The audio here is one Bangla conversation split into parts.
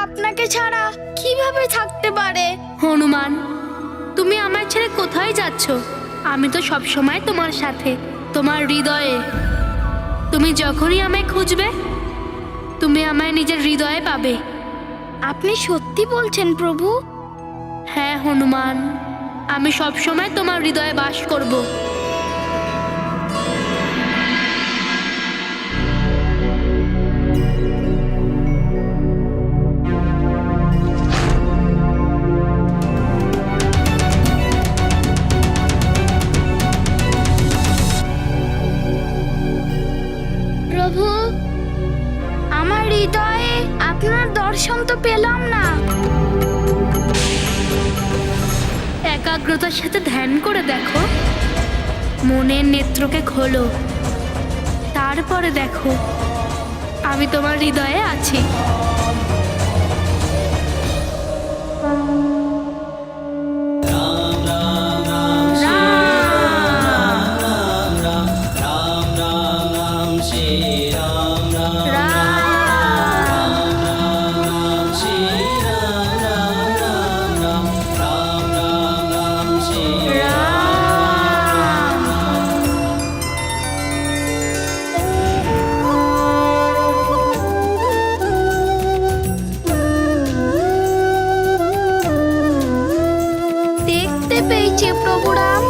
আপনাকে ছাড়া কিভাবে থাকতে পারে? হনুমান, তুমি আমার ছেড়ে কোথায় যাচ্ছ? আমি তো সব সময় তোমার সাথে, তোমার হৃদয়ে। তুমি যখনই আমায় খুঁজবে, তুমি আমায় নিজের হৃদয়ে পাবে। আপনি সত্যি বলছেন প্রভু? হ্যাঁ হনুমান, আমি সব সময় তোমার হৃদয়ে বাস করব। প্রভু, আমার হৃদয়ে আপনার দর্শন তো পেলাম না। একাগ্রতার সাথে ধ্যান করে দেখো, মনের নেত্রকে খোলো, তারপরে দেখো আমি তোমার হৃদয়ে আছি। দেখতে পেয়েছি প্রভু রাম।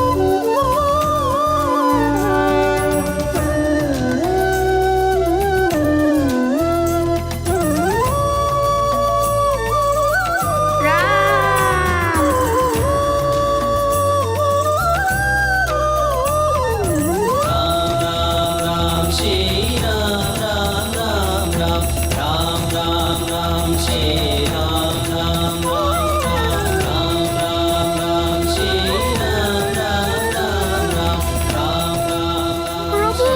প্রভু,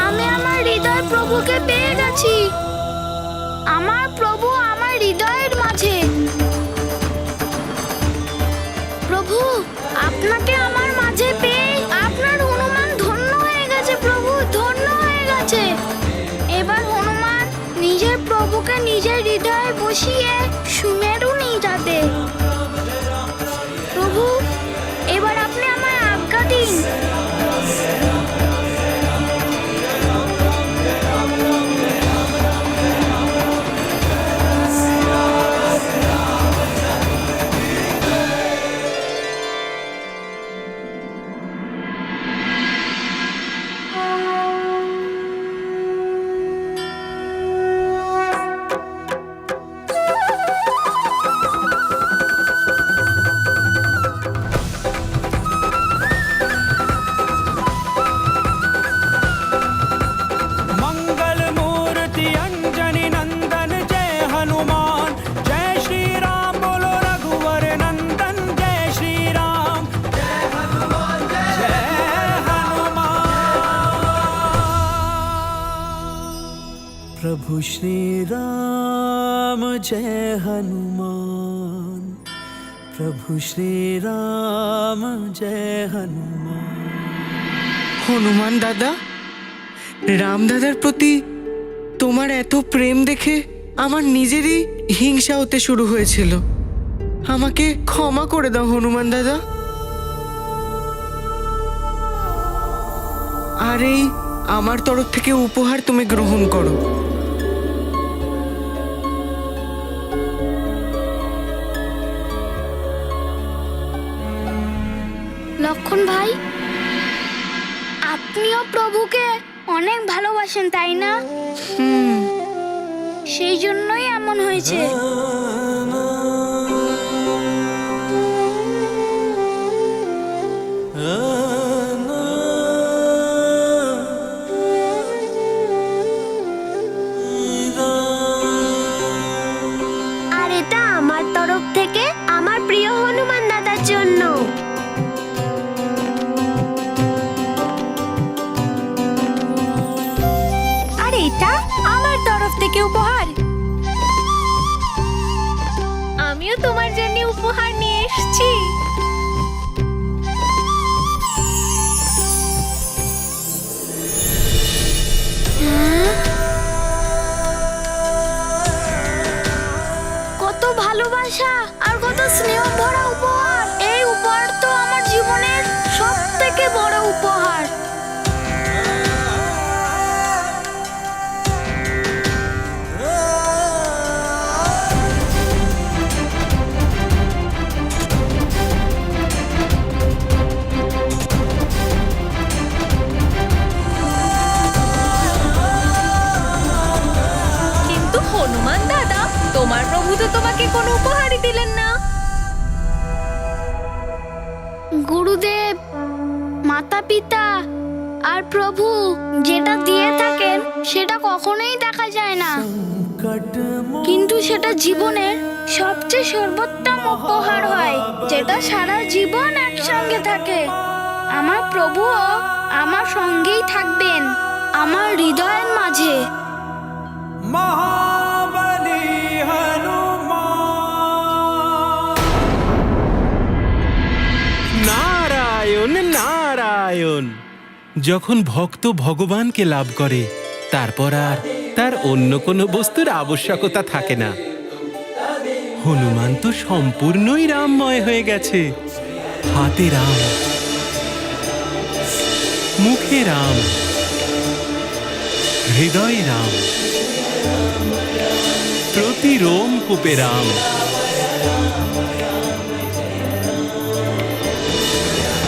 আমি আমার হৃদয় প্রভুকে পেয়ে গেছি। আমার প্রভু আমার হৃদয়ের মাঝে। প্রভু, আপনাকে আমার মাঝে পেয়ে আপনার হনুমান ধন্য হয়ে গেছে। প্রভু ধন্য হয়ে গেছে। এবার হনুমান নিজের প্রভুকে নিজের হৃদয়ে বসিয়ে সুমেরু নিয়ে যাবে। প্রভু, এবার আপনি আমায় আজ্ঞা দিন। मंगल मूर्ति अंजनी नंदन जय हनुमान, जय श्री राम बोलो रघुवर नंदन, जय श्री राम, जय हनुमान, जय हनुमान। प्रभु श्री राम जय हनुमान, प्रभु श्री राम जय हनुमान। হনুমান দাদা, রাম দাদার প্রতি তোমার এত প্রেম দেখে আমার নিজেরই হিংসা হতে শুরু হয়েছিল। আমাকে ক্ষমা করে দাও হনুমান দাদা। আর এই আমার তরফ থেকে উপহার তুমি গ্রহণ করো। লক্ষণ ভাই, আপনিও প্রভুকে অনেক ভালোবাসেন, তাই না? সেই জন্যই এমন হয়েছে। আর এটা আমার তরফ থেকে আমার প্রিয় হনুমান দাদার জন্য। আর এটা আমার তরফ থেকে উপহার। আমিও তোমার জন্য উপহার নিয়ে এসেছি। থেকে বড় উপহার। কিন্তু হনুমান দাদা, তোমার প্রভু তো তোমাকে কোনো উপহারই দিলেন না। গুরুদেব, মাতা পিতা আর প্রভু যেটা দিয়ে থাকেন সেটা কখনোই দেখা যায় না, কিন্তু সেটা জীবনের সবচেয়ে সর্বোত্তম উপহার হয়, যেটা সারা জীবন একসঙ্গে থাকে। আমার প্রভুও আমার সঙ্গেই থাকবেন, আমার হৃদয়ের মাঝে। মহাবলী হনুমান। নারায়ণ নারায়ণ। যখন ভক্ত ভগবানকে লাভ করে তারপর আর তার অন্য কোনো বস্তুর আবশ্যকতা থাকে না। হনুমান তো সম্পূর্ণই রামময় হয়ে গেছে। হাতে রাম, মুখে রাম, হৃদয়ে রাম, প্রতি রোম কূপে রাম।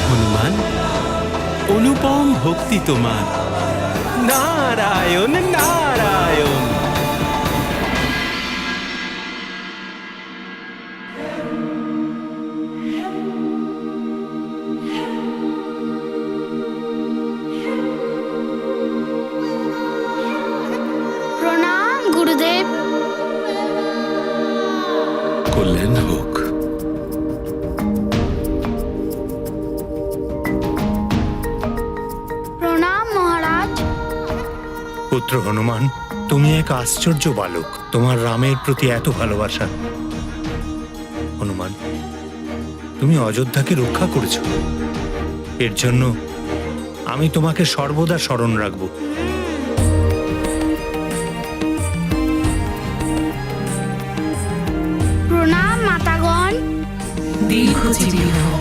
হনুমান, অনুপম ভক্তি তোমার। নারায়ণ নারায়ণ। প্রণাম গুরুদেব। কল্যাণ হোক। প্রণাম মহারাজ। পুত্র হনুমান, তুমি এক আশ্চর্য বালক। তোমার রামের প্রতি এত ভালোবাসা। হনুমান, তুমি অযোধ্যাকে রক্ষা করেছ, এর জন্য আমি তোমাকে সর্বদা স্মরণ রাখব। প্রণাম মাতাগণ। দীর্ঘজীবী হও।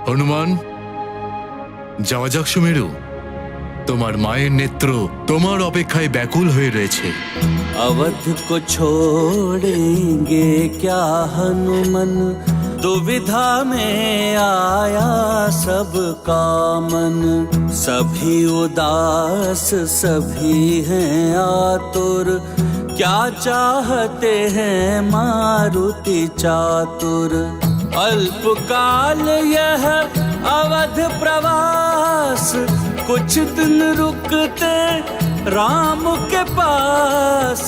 হনুমান, যাওয়া যাক সুমেরু। তোমার মায়ের নেত্র তোমার অপেক্ষায় ব্যাকুল হয়ে রয়েছে। अवध को छोड़ेंगे क्या हनुमन, दुविधा में आया सबका मन। सभी उदास सभी हैं आतुर, क्या चाहते हैं मारुति चातुर। अल्पकाल यह अवध प्रवास, कुछ दिन रुकते राम के पास।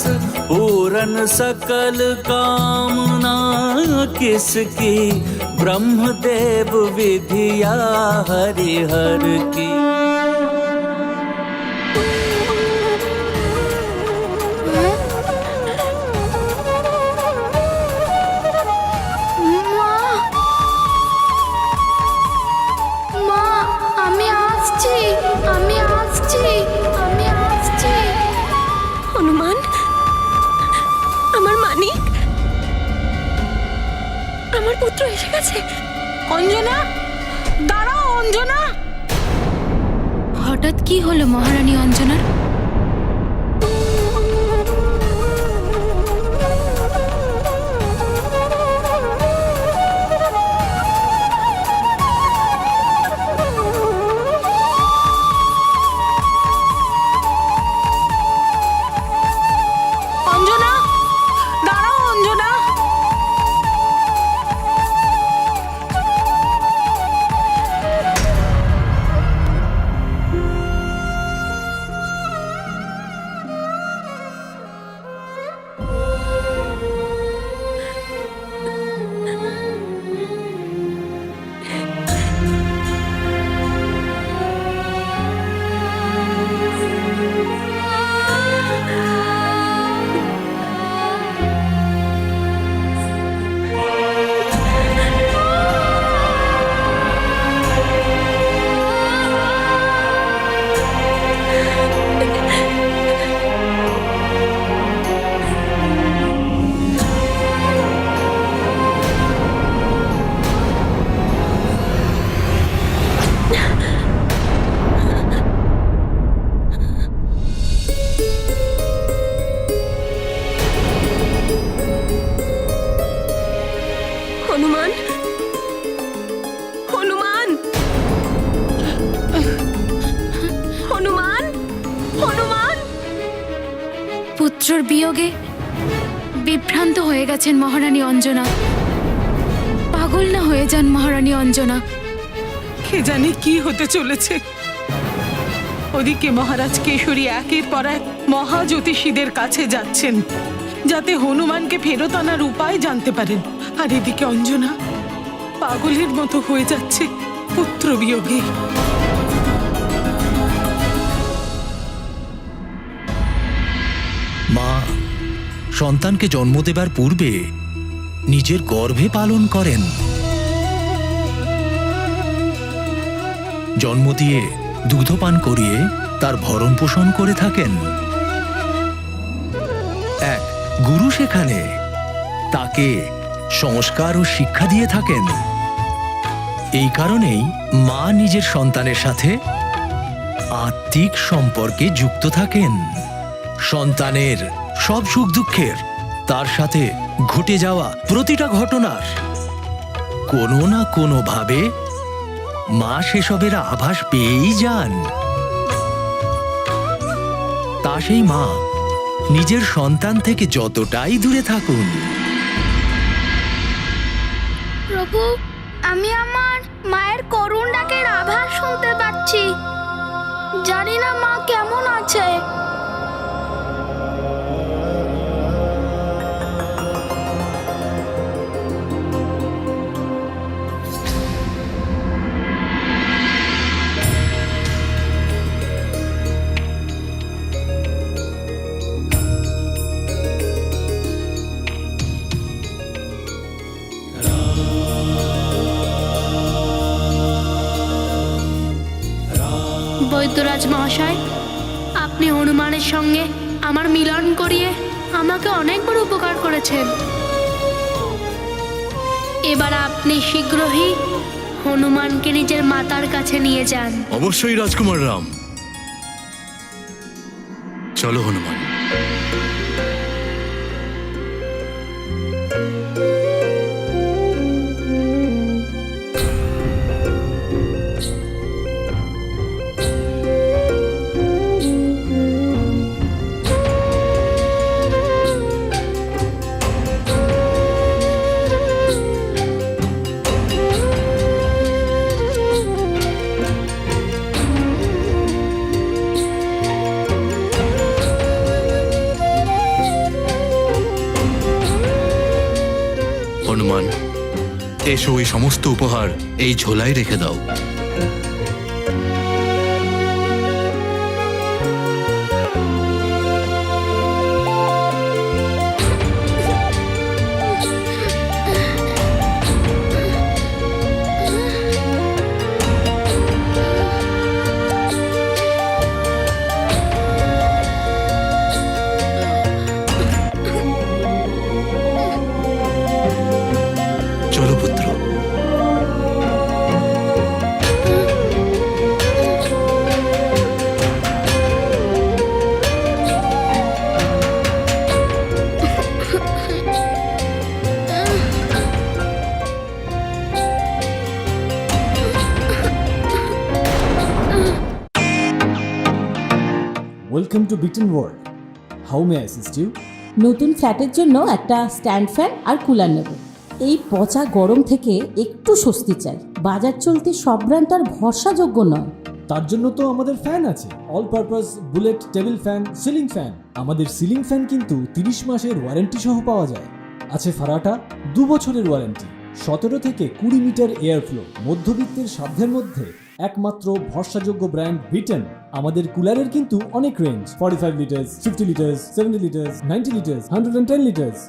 पूरन सकल कामना किसकी, ब्रह्मदेव विधिया हरिहर की। মা, মা, আমি আসছি, আমি আসছি, আমি আসছি। হনুমান, আমার মানিক, আমার পুত্র এসে গেছে। অঞ্জনা, দাঁড়াও অঞ্জনা। হঠাৎ কি হলো মহারানী অঞ্জনার? অঞ্জনা, দাঁড়াও অঞ্জনা। পুত্রর বিয়োগে বিভ্রান্ত হয়ে গেছেন মহারানী অঞ্জনা। পাগল না হয়ে যান মহারানী অঞ্জনা। কে জানে কি হতে চলেছে। ওদিকে মহারাজ কেশরী একের পর এক মহাজ্যোতিষীদের কাছে যাচ্ছেন, যাতে হনুমানকে ফেরত আনার উপায় জানতে পারেন। আর এদিকে অঞ্জনা পাগলের মতো হয়ে যাচ্ছে পুত্র বিয়োগে। মা সন্তানকে জন্ম দেবার পূর্বে নিজের গর্ভে পালন করেন। জন্ম দিয়ে দুগ্ধপান করিয়ে তার ভরণ পোষণ করে থাকেন। এক গুরু সেখানে তাকে সংস্কার ও শিক্ষা দিয়ে থাকেন। এই কারণেই মা নিজের সন্তানের সাথে আত্মিক সম্পর্কে যুক্ত থাকেন। সন্তানের সব সুখ দুঃখের, তার সাথে ঘটে যাওয়া প্রতিটা ঘটনার কোনো না কোনো ভাবে মা সেসবের আভাস পেয়েই যান। তা সেই মা নিজের সন্তান থেকে যতটাই দূরে থাকুন। প্রভু, আমি আমার মায়ের করুণ ডাকের আভাস শুনতে পাচ্ছি। জানি না মা কেমন আছে। বৈদ্যরাজ মহাশয়, আপনি হনুমানের সঙ্গে আমার মিলন করিয়ে আমাকে অনেক বড় উপকার করেছেন। এবার আপনি শীঘ্রই হনুমানকে নিজের মাতার কাছে নিয়ে যান। অবশ্যই রাজকুমার রাম। চলো হনুমান। হনুমান, এসো ওই সমস্ত উপহার এই ঝোলায় রেখে দাও। চলো পুত্র। Welcome to Beaten World. How may I assist you? নতুন ফ্ল্যাটের জন্য একটা স্ট্যান্ড ফ্যান আর কুলার নেব। এই পচা গরম থেকে একটু স্বস্তি চাই। বাজার চলতে সব ব্র্যান্ড আর ভরসাযোগ্য নয়। তার জন্য তো আমাদের ফ্যান আছে, all purpose bullet table fan, ceiling fan. আমাদের সিলিং ফ্যান কিন্তু 30 মাসের ওয়ারেন্টি সহ পাওয়া যায়। আছে ফারাটা 2 বছরের ওয়ারেন্টি, 17 থেকে 20 মিটার এয়ার ফ্লো। মধ্যবিত্তের সাধ্যের মধ্যে একমাত্র ভরসাযোগ্য ব্র্যান্ড বিটেন। আমাদের কুলারের কিন্তু অনেক range, 45 litres, 50 litres, 70 litres, 90 litres, 110 litres.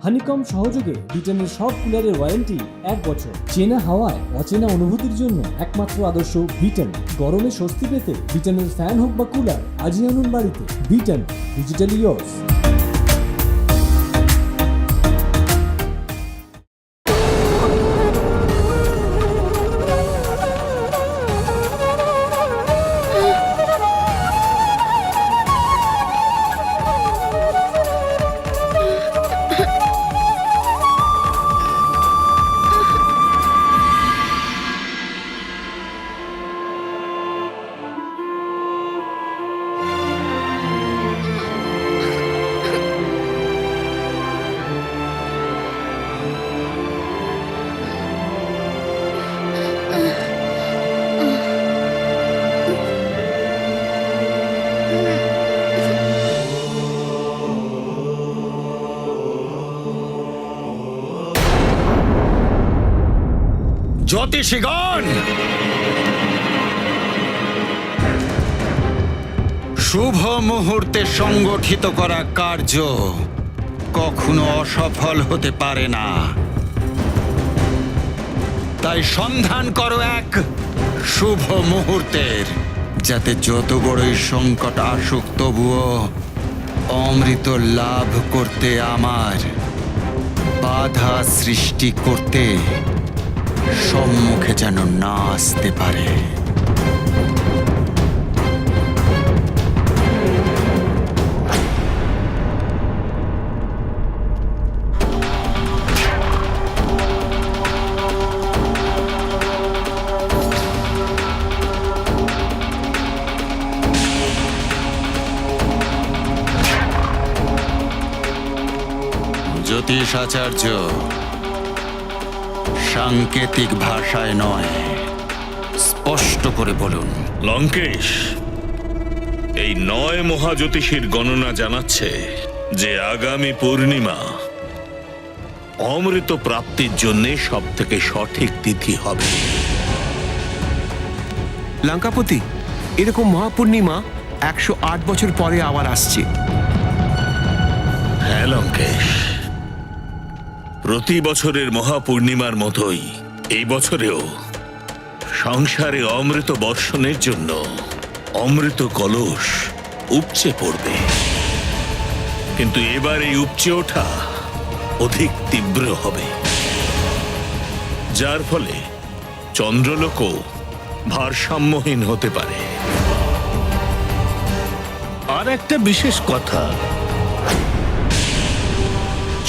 Honeycomb সহযোগে বিটেনের সব কুলারের ওয়ারেন্টি 1 বছর। চেনা হাওয়ায় অচেনা অনুভূতির জন্য একমাত্র আদর্শ বিটেন। গরমে স্বস্তি পেতে বিটেনের ফ্যান হোক বা কুলার, আজই আনুন বাড়িতে। বিটেন, ডিজিটালি ইয়োর্স। জ্যোতিষীগণ, শুভ মুহূর্তে সংগঠিত করা কার্য কখনো অসফল হতে পারে না। তাই সন্ধান করো এক শুভ মুহূর্তের, যাতে যত বড়ই সংকট আসুক তবুও অমৃত লাভ করতে আমার বাধা সৃষ্টি করতে সম্মুখে যেন না আসতে পারে। জ্যোতিষ আচার্য, সাংকেতিক ভাষায় নয়, স্পষ্ট করে বলুন। লঙ্কেশ, এই 9 মহাজ্যোতিষীর গণনা জানাচ্ছে যে আগামী পূর্ণিমা অমৃত প্রাপ্তির জন্য সব থেকে সঠিক তিথি হবে। লঙ্কাপতি, এরকম মহাপূর্ণিমা 108 বছর পরে আবার আসছে। হ্যাঁ লঙ্কেশ, প্রতি বছরের মহাপূর্ণিমার মতোই এই বছরেও সংসারে অমৃত বর্ষণের জন্য অমৃত কলস উপচে পড়বে। কিন্তু এবার এই উপচে ওঠা অধিক তীব্র হবে, যার ফলে চন্দ্রলোকও ভারসাম্যহীন হতে পারে। আর একটা বিশেষ কথা,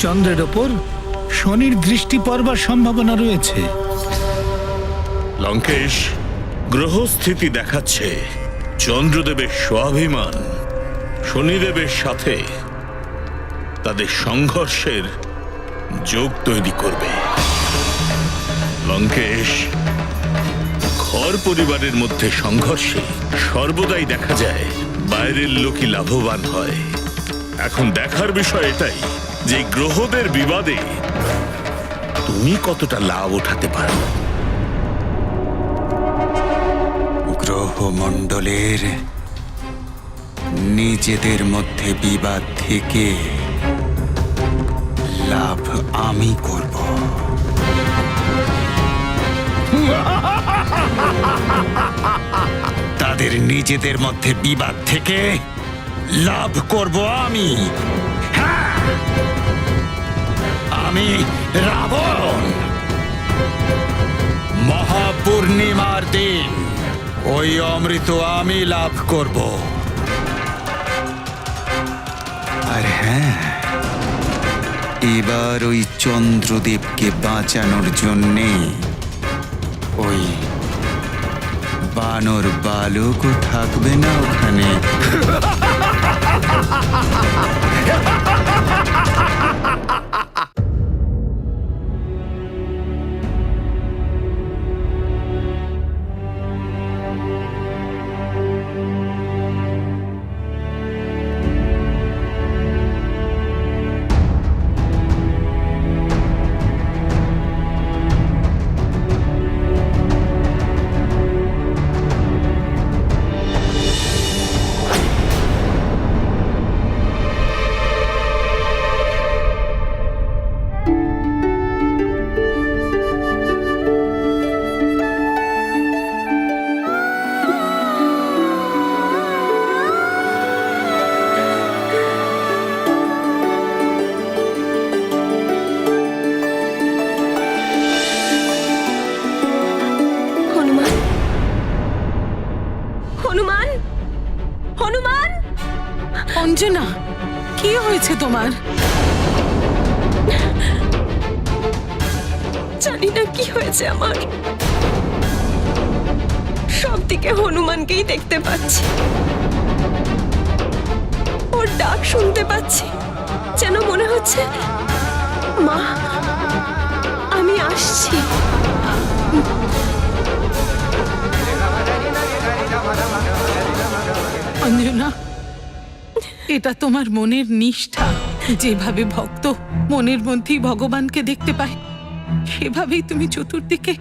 চন্দ্রের ওপর শনির দৃষ্টি পড়বার সম্ভাবনা রয়েছে। লঙ্কেশ, গ্রহস্থিতি দেখাচ্ছে চন্দ্রদেবের স্বাভিমান শনিদেবের সাথে তাদের সংঘর্ষের যোগ তৈরি করবে। লঙ্কেশ, ঘর পরিবারের মধ্যে সংঘর্ষে সর্বদাই দেখা যায় বাইরের লোকই লাভবান হয়। এখন দেখার বিষয় এটাই যে গ্রহদের বিবাদে তুমি কতটা লাভ উঠাতে পারো। গ্রহমণ্ডলের নিজেদের মধ্যে বিবাদ থেকে লাভ আমি করব। তাদের নিজেদের মধ্যে বিবাদ থেকে লাভ করব আমি। হ্যাঁ, আমি রাবণ। মহাপূর্ণিমার দিন ওই অমৃত আমি লাভ করব। আর হ্যাঁ, এবার ওই চন্দ্রদেবকে বাঁচানোর জন্যে ওই বানর বালকও থাকবে না ওখানে। হনুমান, হনুমান! অঞ্জনা, কি হয়েছে তোমার? জানি না কি হয়েছে আমার, সব দিকে হনুমানকেই দেখতে পাচ্ছি, ওর ডাক শুনতে পাচ্ছি, যেন মনে হচ্ছে মা আমি আসছি। অঞ্জনা, এটা তোমার মনের নিষ্ঠা। যেভাবে ভক্ত মনের মধ্যেই ভগবানকে দেখতে পায়, সেভাবেই তুমি চতুর্দিকে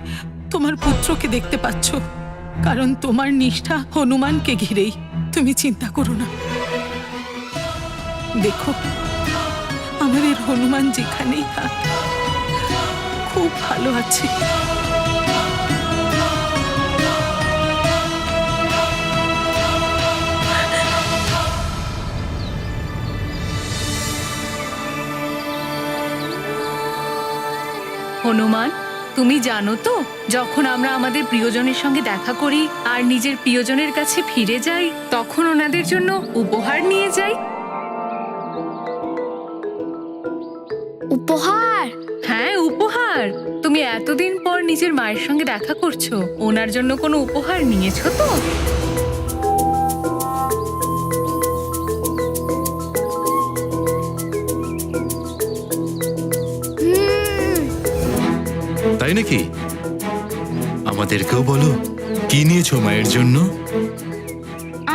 তোমার পুত্রকে দেখতে পাচ্ছ, কারণ তোমার নিষ্ঠা হনুমানকে ঘিরেই। তুমি চিন্তা করো না। দেখো, আমাদের হনুমান যেখানেই থাক, খুব ভালো আছে। হনুমান, তুমি জানো তো, যখন আমরা আমাদের প্রিয়জনের সঙ্গে দেখা করি আর নিজের প্রিয়জনের কাছে ফিরে যাই, তখন ওনাদের জন্য উপহার নিয়ে যাই। উপহার? হ্যাঁ, উপহার। তুমি এতদিন পর নিজের মায়ের সঙ্গে দেখা করছো, ওনার জন্য কোনো উপহার নিয়েছো তো? তাই নাকি? আমাদেরকেও বলো, কি নিয়েছো মায়ের জন্য?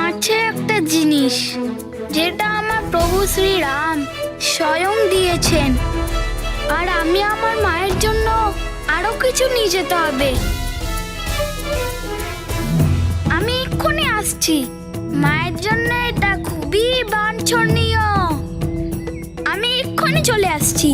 আছে একটা জিনিস যেটা আমার প্রভু শ্রীরাম স্বয়ং দিয়েছেন, আর আমি আমার মায়ের জন্য আরো কিছু নিয়ে যেতে হবে। আমি এক্ষুনি আসছি। মায়ের জন্য এটা খুবই বাঞ্ছনীয়। আমি এক্ষুনি চলে আসছি।